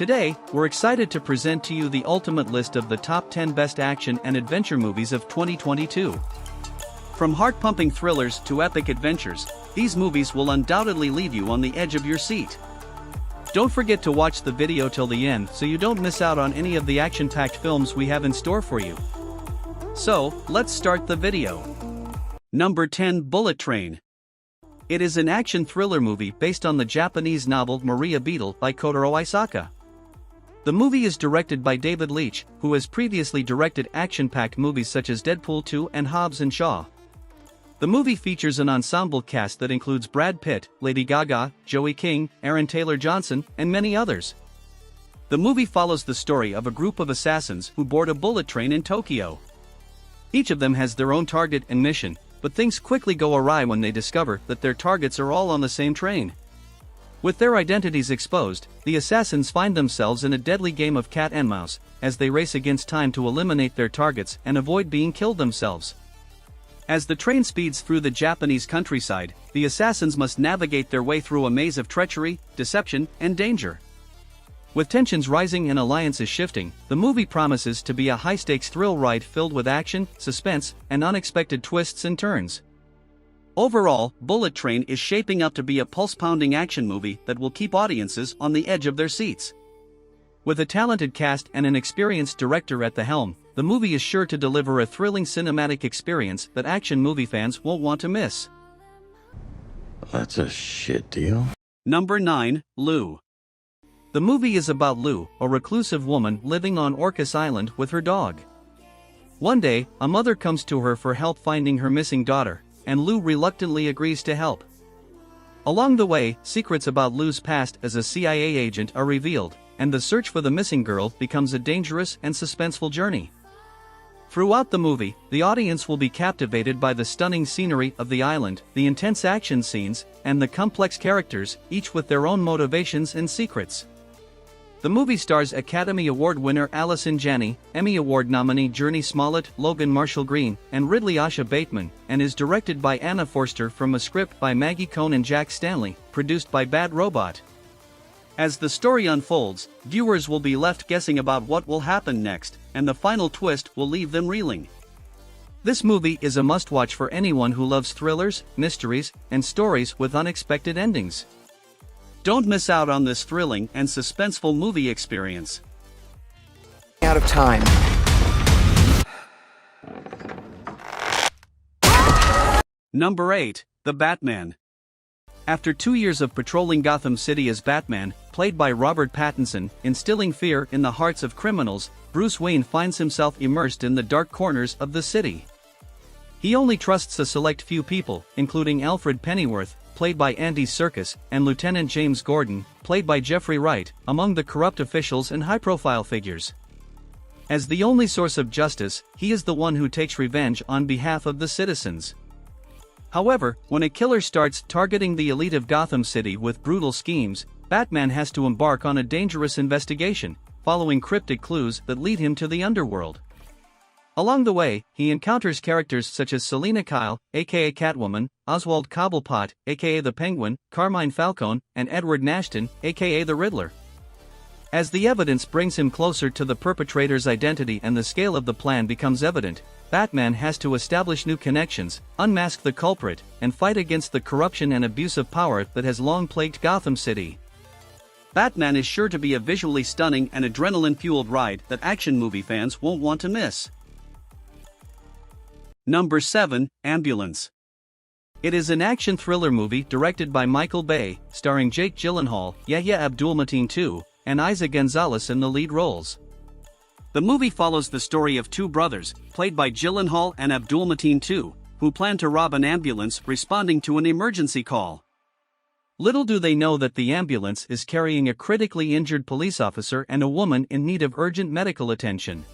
Today, we're excited to present to you the ultimate list of the top 10 best action and adventure movies of 2022. From heart-pumping thrillers to epic adventures, these movies will undoubtedly leave you on the edge of your seat. Don't forget to watch the video till the end so you don't miss out on any of the action-packed films we have in store for you. So, let's start the video. Number 10, Bullet Train. It is an action thriller movie based on the Japanese novel Maria Beetle by Kotaro Isaka. The movie is directed by David Leitch, who has previously directed action-packed movies such as Deadpool 2 and Hobbs & Shaw. The movie features an ensemble cast that includes Brad Pitt, Lady Gaga, Joey King, Aaron Taylor Johnson, and many others. The movie follows the story of a group of assassins who board a bullet train in Tokyo. Each of them has their own target and mission, but things quickly go awry when they discover that their targets are all on the same train. With their identities exposed, the assassins find themselves in a deadly game of cat and mouse, as they race against time to eliminate their targets and avoid being killed themselves. As the train speeds through the Japanese countryside, the assassins must navigate their way through a maze of treachery, deception, and danger. With tensions rising and alliances shifting, the movie promises to be a high-stakes thrill ride filled with action, suspense, and unexpected twists and turns. Overall, Bullet Train is shaping up to be a pulse-pounding action movie that will keep audiences on the edge of their seats. With a talented cast and an experienced director at the helm, the movie is sure to deliver a thrilling cinematic experience that action movie fans won't want to miss. That's a shit deal. Number 9, Lou. The movie is about Lou, a reclusive woman living on Orcas Island with her dog. One day, a mother comes to her for help finding her missing daughter, and Lou reluctantly agrees to help. Along the way, secrets about Lou's past as a CIA agent are revealed, and the search for the missing girl becomes a dangerous and suspenseful journey. Throughout the movie, the audience will be captivated by the stunning scenery of the island, the intense action scenes, and the complex characters, each with their own motivations and secrets. The movie stars Academy Award winner Allison Janney, Emmy Award nominee Journey Smollett, Logan Marshall Green, and Ridley Asha Bateman, and is directed by Anna Forster from a script by Maggie Cohn and Jack Stanley, produced by Bad Robot. As the story unfolds, viewers will be left guessing about what will happen next, and the final twist will leave them reeling. This movie is a must-watch for anyone who loves thrillers, mysteries, and stories with unexpected endings. Don't miss out on this thrilling and suspenseful movie experience. Out of time. Number 8, The Batman. After 2 years of patrolling Gotham City as Batman, played by Robert Pattinson, instilling fear in the hearts of criminals, Bruce Wayne finds himself immersed in the dark corners of the city. He only trusts a select few people, including Alfred Pennyworth, played by Andy Serkis, and Lieutenant James Gordon, played by Jeffrey Wright, among the corrupt officials and high-profile figures. As the only source of justice, he is the one who takes revenge on behalf of the citizens. However, when a killer starts targeting the elite of Gotham City with brutal schemes, Batman has to embark on a dangerous investigation, following cryptic clues that lead him to the underworld. Along the way, he encounters characters such as Selina Kyle, aka Catwoman, Oswald Cobblepot, aka the Penguin, Carmine Falcone, and Edward Nashton, aka the Riddler. As the evidence brings him closer to the perpetrator's identity and the scale of the plan becomes evident, Batman has to establish new connections, unmask the culprit, and fight against the corruption and abuse of power that has long plagued Gotham City. Batman is sure to be a visually stunning and adrenaline-fueled ride that action movie fans won't want to miss. Number 7, Ambulance. It is an action thriller movie directed by Michael Bay, starring Jake Gyllenhaal, Yahya Abdul-Mateen II, and Isa Gonzalez in the lead roles. The movie follows the story of two brothers, played by Gyllenhaal and Abdul-Mateen II, who plan to rob an ambulance responding to an emergency call. Little do they know that the ambulance is carrying a critically injured police officer and a woman in need of urgent medical attention.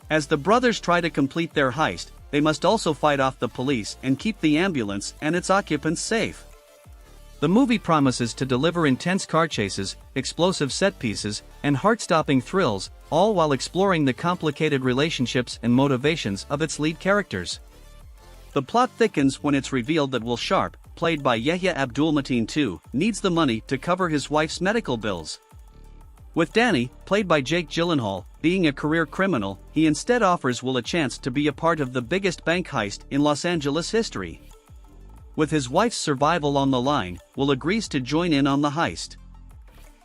As the brothers try to complete their heist, they must also fight off the police and keep the ambulance and its occupants safe. The movie promises to deliver intense car chases, explosive set pieces, and heart-stopping thrills, all while exploring the complicated relationships and motivations of its lead characters. The plot thickens when it's revealed that Will Sharp, played by Yahya Abdul-Mateen II, needs the money to cover his wife's medical bills. With Danny, played by Jake Gyllenhaal, being a career criminal, he instead offers Will a chance to be a part of the biggest bank heist in Los Angeles history. With his wife's survival on the line, Will agrees to join in on the heist.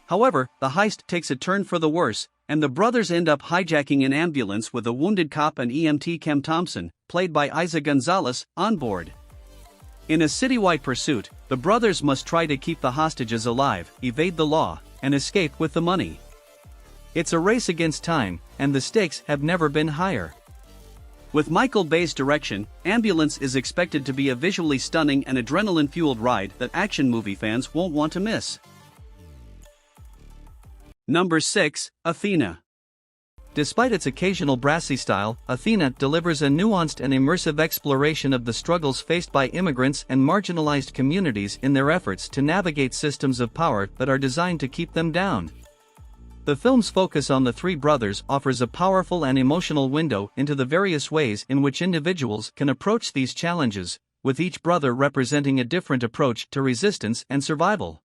However, the heist takes a turn for the worse, and the brothers end up hijacking an ambulance with a wounded cop and EMT Kem Thompson, played by Isa Gonzalez, on board. In a citywide pursuit, the brothers must try to keep the hostages alive, evade the law, and escape with the money. It's a race against time, and the stakes have never been higher. With Michael Bay's direction, Ambulance is expected to be a visually stunning and adrenaline-fueled ride that action movie fans won't want to miss. Number 6, Athena. Despite its occasional brassy style, Athena delivers a nuanced and immersive exploration of the struggles faced by immigrants and marginalized communities in their efforts to navigate systems of power that are designed to keep them down. The film's focus on the three brothers offers a powerful and emotional window into the various ways in which individuals can approach these challenges, with each brother representing a different approach to resistance and survival.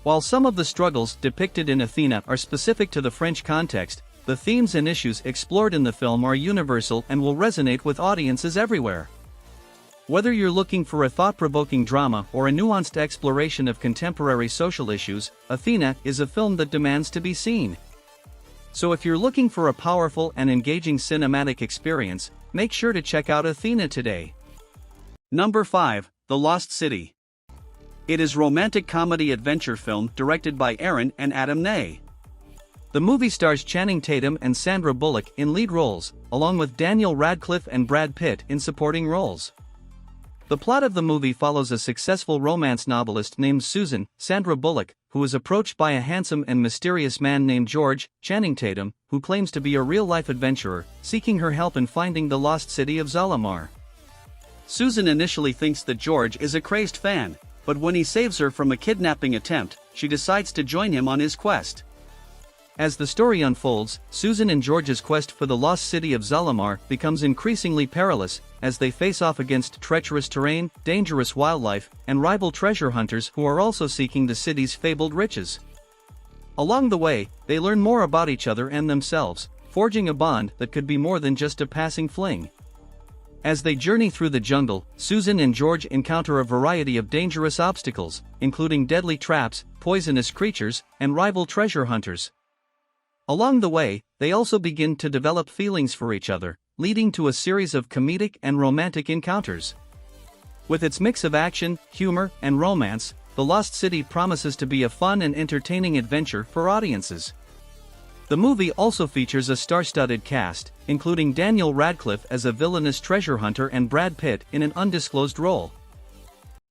While some of the struggles depicted in Athena are specific to the French context, the themes and issues explored in the film are universal and will resonate with audiences everywhere. Whether you're looking for a thought-provoking drama or a nuanced exploration of contemporary social issues, Athena is a film that demands to be seen. So if you're looking for a powerful and engaging cinematic experience, make sure to check out Athena today. Number 5, The Lost City. It is a romantic comedy adventure film directed by Aaron and Adam Ney. The movie stars Channing Tatum and Sandra Bullock in lead roles, along with Daniel Radcliffe and Brad Pitt in supporting roles. The plot of the movie follows a successful romance novelist named Susan, Sandra Bullock, who is approached by a handsome and mysterious man named George, Channing Tatum, who claims to be a real-life adventurer, seeking her help in finding the lost city of Zalamar. Susan initially thinks that George is a crazed fan, but when he saves her from a kidnapping attempt, she decides to join him on his quest. As the story unfolds, Susan and George's quest for the lost city of Zalamar becomes increasingly perilous, as they face off against treacherous terrain, dangerous wildlife, and rival treasure hunters who are also seeking the city's fabled riches. Along the way, they learn more about each other and themselves, forging a bond that could be more than just a passing fling. As they journey through the jungle, Susan and George encounter a variety of dangerous obstacles, including deadly traps, poisonous creatures, and rival treasure hunters. Along the way, they also begin to develop feelings for each other, leading to a series of comedic and romantic encounters. With its mix of action, humor, and romance, The Lost City promises to be a fun and entertaining adventure for audiences. The movie also features a star-studded cast, including Daniel Radcliffe as a villainous treasure hunter and Brad Pitt in an undisclosed role.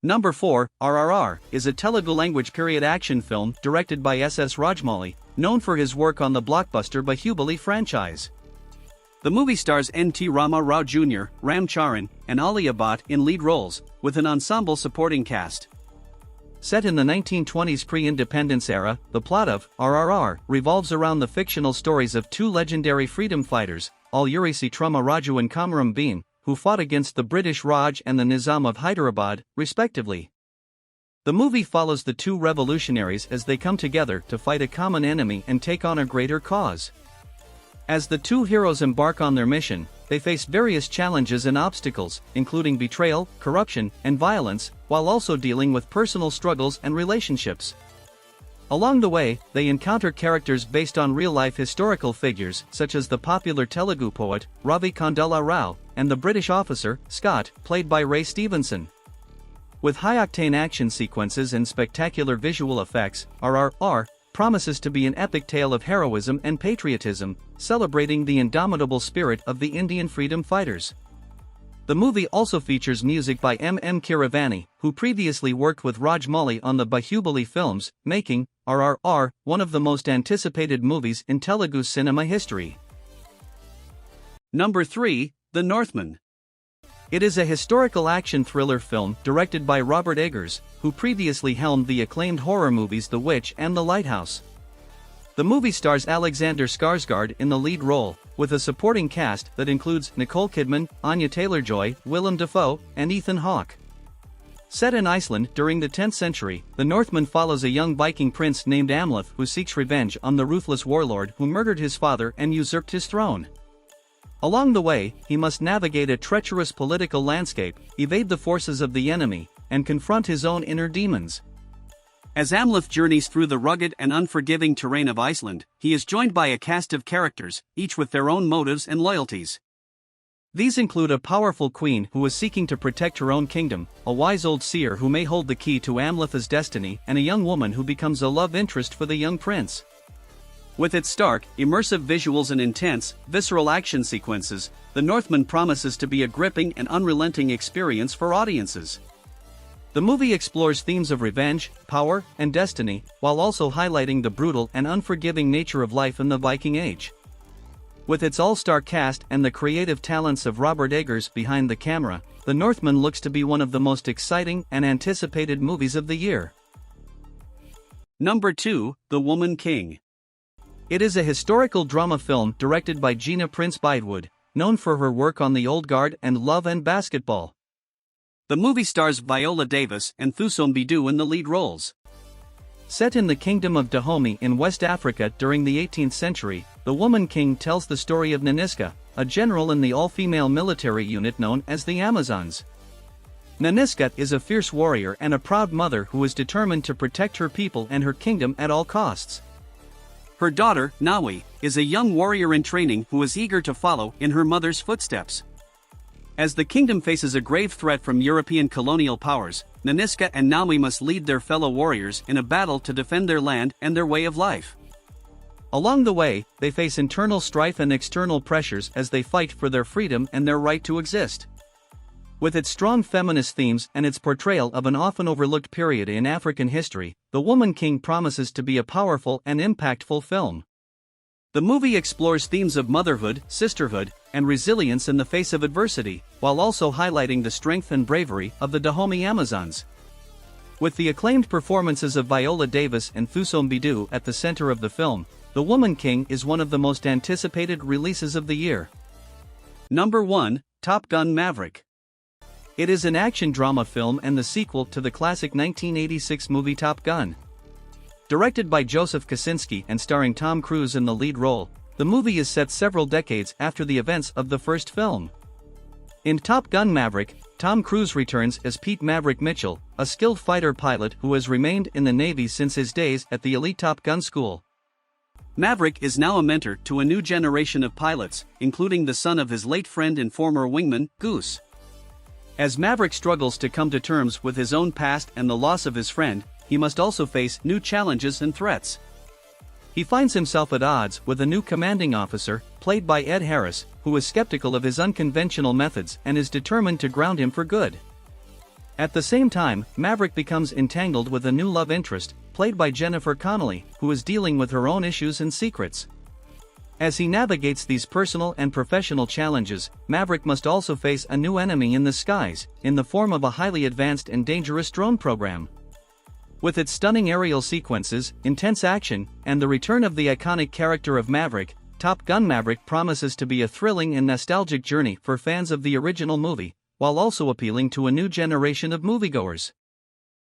Number 4, RRR, is a Telugu-language period action film directed by S.S. Rajamouli, known for his work on the blockbuster Bahubali franchise. The movie stars N.T. Rama Rao Jr., Ram Charan, and Alia Bhatt in lead roles, with an ensemble supporting cast. Set in the 1920s pre-independence era, the plot of RRR revolves around the fictional stories of two legendary freedom fighters, Alluri Truma Raju and Kamaram Bhim, who fought against the British Raj and the Nizam of Hyderabad, respectively. The movie follows the two revolutionaries as they come together to fight a common enemy and take on a greater cause. As the two heroes embark on their mission, they face various challenges and obstacles, including betrayal, corruption, and violence, while also dealing with personal struggles and relationships. Along the way, they encounter characters based on real-life historical figures such as the popular Telugu poet, Ravi Kandala Rao, and the British officer, Scott, played by Ray Stevenson. With high-octane action sequences and spectacular visual effects, RRR promises to be an epic tale of heroism and patriotism, celebrating the indomitable spirit of the Indian freedom fighters. The movie also features music by M. Keeravani, who previously worked with Rajamouli on the Bahubali films, making RRR one of the most anticipated movies in Telugu cinema history. Number 3, The Northman. It is a historical action thriller film directed by Robert Eggers, who previously helmed the acclaimed horror movies The Witch and The Lighthouse. The movie stars Alexander Skarsgård in the lead role, with a supporting cast that includes Nicole Kidman, Anya Taylor-Joy, Willem Dafoe, and Ethan Hawke. Set in Iceland during the 10th century, The Northman follows a young Viking prince named Amleth who seeks revenge on the ruthless warlord who murdered his father and usurped his throne. Along the way, he must navigate a treacherous political landscape, evade the forces of the enemy, and confront his own inner demons. As Amleth journeys through the rugged and unforgiving terrain of Iceland, he is joined by a cast of characters, each with their own motives and loyalties. These include a powerful queen who is seeking to protect her own kingdom, a wise old seer who may hold the key to Amleth's destiny, and a young woman who becomes a love interest for the young prince. With its stark, immersive visuals and intense, visceral action sequences, The Northman promises to be a gripping and unrelenting experience for audiences. The movie explores themes of revenge, power, and destiny, while also highlighting the brutal and unforgiving nature of life in the Viking Age. With its all-star cast and the creative talents of Robert Eggers behind the camera, The Northman looks to be one of the most exciting and anticipated movies of the year. Number 2, The Woman King. It is a historical drama film directed by Gina Prince Bythewood, known for her work on The Old Guard and Love and Basketball. The movie stars Viola Davis and Thuso Mbidu in the lead roles. Set in the Kingdom of Dahomey in West Africa during the 18th century, The Woman King tells the story of Naniska, a general in the all-female military unit known as the Amazons. Naniska is a fierce warrior and a proud mother who is determined to protect her people and her kingdom at all costs. Her daughter, Nawi, is a young warrior in training who is eager to follow in her mother's footsteps. As the kingdom faces a grave threat from European colonial powers, Naniska and Nawi must lead their fellow warriors in a battle to defend their land and their way of life. Along the way, they face internal strife and external pressures as they fight for their freedom and their right to exist. With its strong feminist themes and its portrayal of an often overlooked period in African history, The Woman King promises to be a powerful and impactful film. The movie explores themes of motherhood, sisterhood, and resilience in the face of adversity, while also highlighting the strength and bravery of the Dahomey Amazons. With the acclaimed performances of Viola Davis and Thuso Mbidu at the center of the film, The Woman King is one of the most anticipated releases of the year. Number 1, Top Gun: Maverick. It is an action drama film and the sequel to the classic 1986 movie Top Gun. Directed by Joseph Kosinski and starring Tom Cruise in the lead role, the movie is set several decades after the events of the first film. In Top Gun: Maverick, Tom Cruise returns as Pete Maverick Mitchell, a skilled fighter pilot who has remained in the Navy since his days at the elite Top Gun school. Maverick is now a mentor to a new generation of pilots, including the son of his late friend and former wingman, Goose. As Maverick struggles to come to terms with his own past and the loss of his friend, he must also face new challenges and threats. He finds himself at odds with a new commanding officer, played by Ed Harris, who is skeptical of his unconventional methods and is determined to ground him for good. At the same time, Maverick becomes entangled with a new love interest, played by Jennifer Connelly, who is dealing with her own issues and secrets. As he navigates these personal and professional challenges, Maverick must also face a new enemy in the skies, in the form of a highly advanced and dangerous drone program. With its stunning aerial sequences, intense action, and the return of the iconic character of Maverick, Top Gun: Maverick promises to be a thrilling and nostalgic journey for fans of the original movie, while also appealing to a new generation of moviegoers.